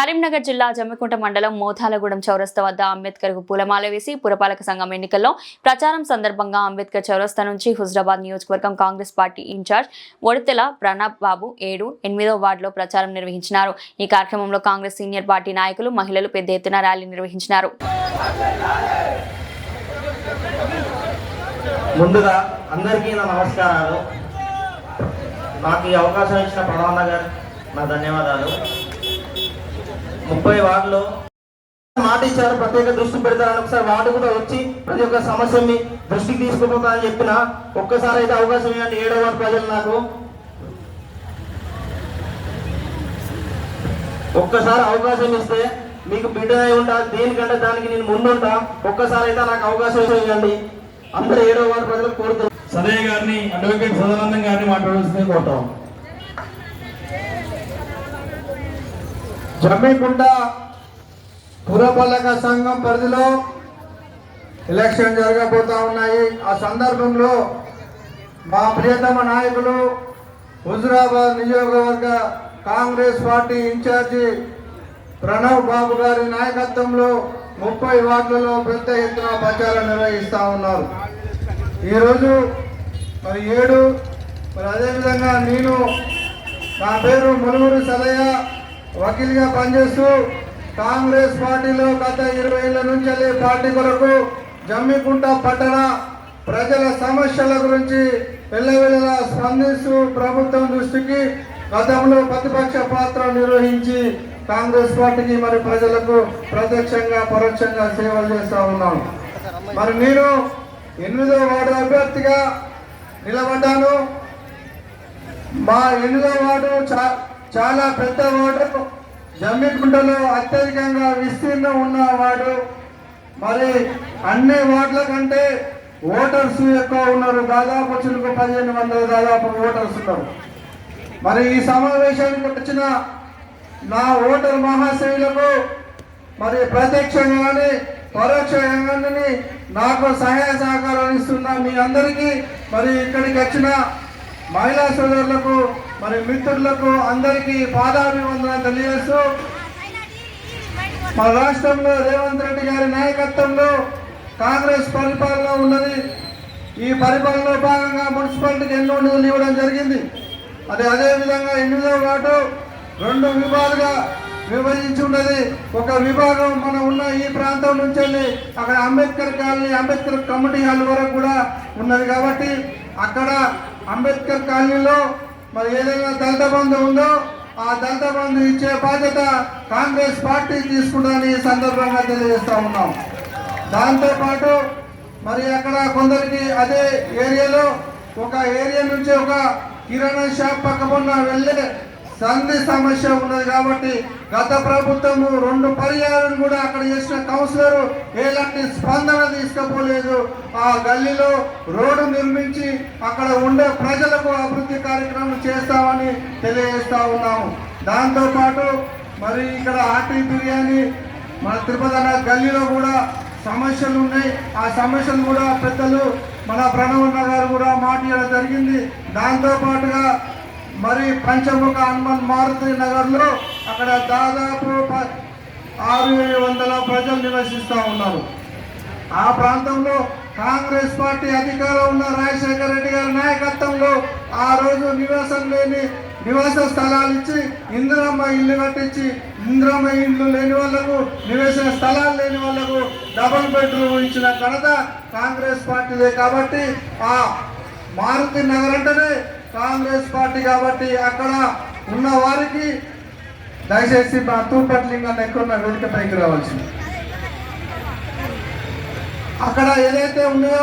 కరీంనగర్ జిల్లా జమ్మికుంట మండలం మోతాలగూడెం చౌరస్తా వద్ద అంబేద్కర్ కు పూలమాల వేసి పురపాలక సంఘం ఎన్నికల్లో ప్రచారం సందర్భంగా అంబేద్కర్ చౌరస్తా నుంచి హుజరాబాద్ నియోజకవర్గం కాంగ్రెస్ పార్టీ ఇన్ఛార్జ్ ఒడితెల ప్రణబ్ బాబు 7-8వ వార్డులో ప్రచారం నిర్వహించారు। ఈ కార్యక్రమంలో కాంగ్రెస్ సీనియర్ పార్టీ నాయకులు మహిళలు పెద్ద ఎత్తున ర్యాలీ నిర్వహించారు। ముందుగా అందరికీ నా నమస్కారాలు। నాకు ఈ అవకాశం ఇచ్చిన ప్రధాన గారు నా ధన్యవాదాలు। 30 వార్డులో మాట ఇచ్చారు, ప్రత్యేక దృష్టి పెడతారని ఒకసారి వార్డు కూడా వచ్చి ప్రతి ఒక్క సమస్యని దృష్టికి తీసుకుపోతానని చెప్పిన ఒక్కసారి అయితే అవకాశం ఇవ్వండి। 7వ వార్డు ప్రజలు నాకు ఒక్కసారి అవకాశం ఇస్తే మీకు బిడ్డనై ఉంటా, దేనికంటే దానికి నేను ముందుంటా। ఒక్కసారి అయితే నాకు అవకాశం ఇవ్వండి। అందరూ 7వ వార్డు ప్రజలు కోరుతారు। సదయ్య గారిని, అడ్వకేట్ సదానందం గారిని మాట్లాడాల్సిందే కోరుతాం। జమ్మికుంట పురపాలక సంఘం పరిధిలో ఎలక్షన్ జరగబోతా ఉన్నాయి। ఆ సందర్భంలో మా ప్రియతమ నాయకులు హుజరాబాద్ నియోజకవర్గ కాంగ్రెస్ పార్టీ ఇన్ఛార్జి ప్రణబ్ బాబు గారి నాయకత్వంలో 30 వార్డులలో పెద్ద ఎత్తున ప్రచారం నిర్వహిస్తూ ఉన్నారు। ఈరోజు మరి 7 అదేవిధంగా నేను నా పేరు ములుగురు సదయ్య, వకీల్గా పనిచేస్తూ కాంగ్రెస్ పార్టీలో గత 20 ఏళ్ల నుంచి పార్టీ కొరకు జమ్మికుంట పట్టణ ప్రజల సమస్యల గురించి ఎల్లవేళలా స్పందిస్తూ ప్రభుత్వం దృష్టికి గతంలో ప్రతిపక్ష పాత్ర నిర్వహించి కాంగ్రెస్ పార్టీకి మరి ప్రజలకు ప్రత్యక్షంగా పరోక్షంగా సేవలు చేస్తూ ఉన్నాను। మరి నేను 8వ వార్డు అభ్యర్థిగా నిలబడ్డాను। మా 8వ వార్డు చాలా పెద్ద వార్డు, జమ్మికుంటలో అత్యధికంగా విస్తీర్ణం ఉన్న వార్డు। మరి అన్ని వార్డుల కంటే ఓటర్స్ ఎక్కువ ఉన్నారు, దాదాపు 1500 దాదాపు ఓటర్స్ ఉన్నారు। మరి ఈ సమావేశానికి వచ్చిన నా ఓటర్ మహాశైలకు మరి ప్రత్యక్షంగా కానీ పరోక్షంగానే నాకు సహాయ సహకారాలు ఇస్తున్న మీ అందరికీ, మరి ఇక్కడికి వచ్చిన మహిళా సోదరులకు, మరి మిత్రులకు అందరికీ పాదాభివందనం తెలియజేస్తూ, మన రాష్ట్రంలో రేవంత్ రెడ్డి గారి నాయకత్వంలో కాంగ్రెస్ పరిపాలన ఉన్నది। ఈ పరిపాలనలో భాగంగా మున్సిపాలిటీకి ఎన్నో నిధులు ఇవ్వడం జరిగింది। అదేవిధంగా 8వ వార్డు 2 విభాగాలుగా విభజించి ఉన్నది। ఒక విభాగం మనం ఉన్న ఈ ప్రాంతం నుంచి వెళ్ళి అక్కడ Ambedkar colony, Ambedkar community hall వరకు కూడా ఉన్నది కాబట్టి అక్కడ అంబేద్కర్ కాలనీలో మరి ఏదైనా దళిత బంధు ఉందో ఆ దళిత బంధు ఇచ్చే బాధ్యత కాంగ్రెస్ పార్టీ తీసుకుంటుందని ఈ సందర్భంగా తెలియజేస్తూ ఉన్నాం। దాంతోపాటు మరి అక్కడ కొందరికి అదే ఏరియాలో ఒక ఏరియా నుంచి ఒక కిరాణా షాప్ పక్కపొన్న వెళ్ళే సంధి సమస్య ఉన్నది కాబట్టి గత ప్రభుత్వము 2 పర్యాలను కూడా అక్కడ చేసిన కౌన్సిలర్ ఎలాంటి స్పందన తీసుకపోలేదు। ఆ గల్లీలో రోడ్డు నిర్మించి అక్కడ ఉండే ప్రజలకు అభివృద్ధి కార్యక్రమం చేస్తామని తెలియజేస్తా ఉన్నాము। దాంతోపాటు మరి ఇక్కడ ఆర్టీ బిర్యానీ మన తిరుపతి గల్లీలో కూడా సమస్యలు ఉన్నాయి। ఆ సమస్యలు కూడా పెద్దలు మన ప్రణవన్న గారు కూడా మాట్లాడడం జరిగింది। దాంతోపాటుగా మరి పంచముఖ హనుమాన్ మారుతి నగర్లో అక్కడ దాదాపు 600 ప్రజలు నివసిస్తూ ఉన్నారు। ఆ ప్రాంతంలో కాంగ్రెస్ పార్టీ అధికారంలో ఉన్న రాజశేఖర రెడ్డి గారి నాయకత్వంలో ఆ రోజు నివాస స్థలాలు ఇచ్చి ఇందిరమ్మ ఇల్లు కట్టించి, ఇందిరమ్మ ఇల్లు లేని వాళ్లకు, నివాస స్థలాలు లేని వాళ్లకు డబుల్ బెడ్రూమ్ ఇచ్చిన ఘనత కాంగ్రెస్ పార్టీదే కాబట్టి ఆ మారుతి నగర్ అంటేనే కాంగ్రెస్ పార్టీ కాబట్టి అక్కడ ఉన్న వారికి దయచేసి మా తూపట్లింగాన్ని ఎక్కువ వేదిక పైకి రావాల్సింది। అక్కడ ఏదైతే ఉన్నాయో